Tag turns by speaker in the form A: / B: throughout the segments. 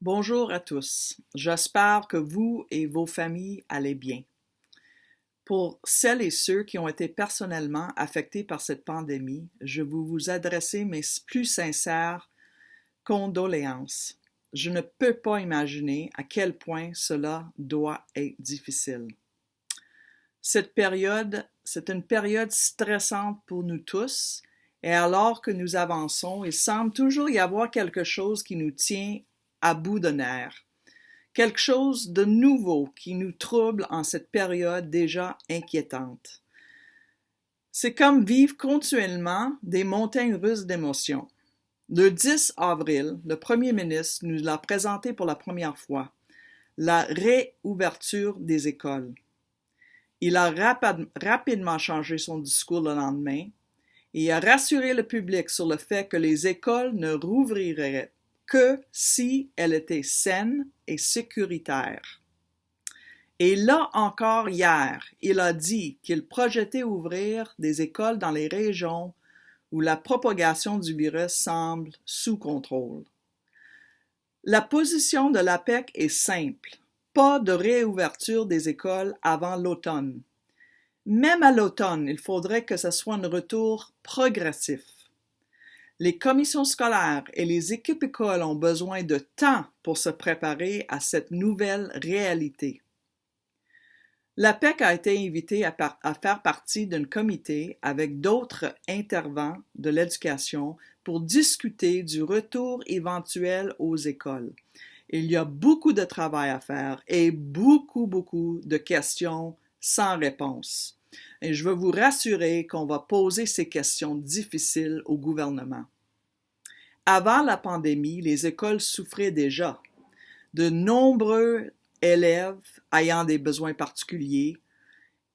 A: Bonjour à tous. J'espère que vous et vos familles allez bien. Pour celles et ceux qui ont été personnellement affectés par cette pandémie, je veux vous adresser mes plus sincères condoléances. Je ne peux pas imaginer à quel point cela doit être difficile. Cette période, c'est une période stressante pour nous tous, et alors que nous avançons, il semble toujours y avoir quelque chose qui nous tient à bout de nerfs. Quelque chose de nouveau qui nous trouble en cette période déjà inquiétante. C'est comme vivre continuellement des montagnes russes d'émotions. Le 10 avril, le premier ministre nous l'a présenté pour la première fois, la réouverture des écoles. Il a rapidement changé son discours le lendemain et a rassuré le public sur le fait que les écoles ne rouvriraient que si elles étaient saines et sécuritaires. Et là encore hier, il a dit qu'il projetait ouvrir des écoles dans les régions où la propagation du virus semble sous contrôle. La position de l'APEC est simple. Pas de réouverture des écoles avant l'automne. Même à l'automne, il faudrait que ce soit un retour progressif. Les commissions scolaires et les équipes écoles ont besoin de temps pour se préparer à cette nouvelle réalité. L'APEC a été invitée à faire partie d'un comité avec d'autres intervenants de l'éducation pour discuter du retour éventuel aux écoles. Il y a beaucoup de travail à faire et beaucoup de questions sans réponse. Et je veux vous rassurer qu'on va poser ces questions difficiles au gouvernement. Avant la pandémie, les écoles souffraient déjà. De nombreux élèves ayant des besoins particuliers,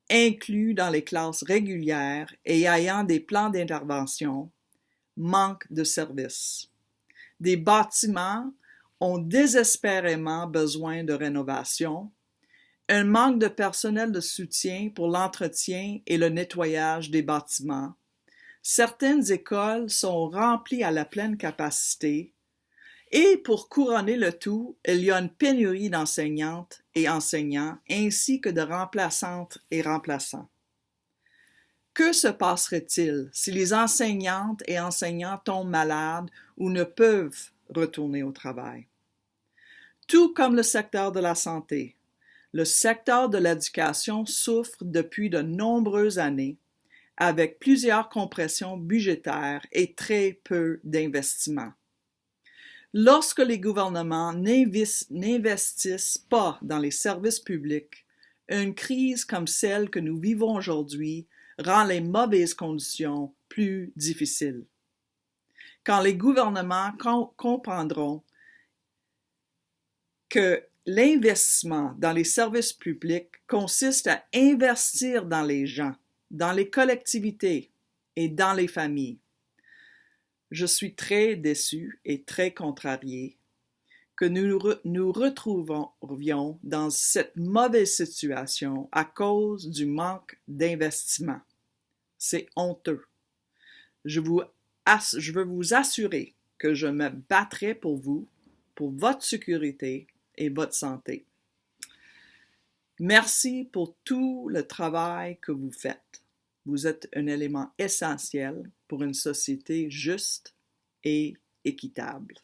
A: inclus dans les classes régulières et ayant des plans d'intervention, manquent de services. Des bâtiments ont désespérément besoin de rénovation, un manque de personnel de soutien pour l'entretien et le nettoyage des bâtiments. Certaines écoles sont remplies à la pleine capacité et pour couronner le tout, il y a une pénurie d'enseignantes et enseignants ainsi que de remplaçantes et remplaçants. Que se passerait-il si les enseignantes et enseignants tombent malades ou ne peuvent retourner au travail? Tout comme le secteur de la santé, le secteur de l'éducation souffre depuis de nombreuses années avec plusieurs compressions budgétaires et très peu d'investissements. Lorsque les gouvernements n'investissent pas dans les services publics, une crise comme celle que nous vivons aujourd'hui rend les mauvaises conditions plus difficiles. Quand les gouvernements comprendront que l'investissement dans les services publics consiste à investir dans les gens, dans les collectivités et dans les familles. Je suis très déçu et très contrarié que nous retrouvions dans cette mauvaise situation à cause du manque d'investissement. C'est honteux. Je veux vous assurer que je me battrai pour vous, pour votre sécurité et votre santé. Merci pour tout le travail que vous faites. Vous êtes un élément essentiel pour une société juste et équitable.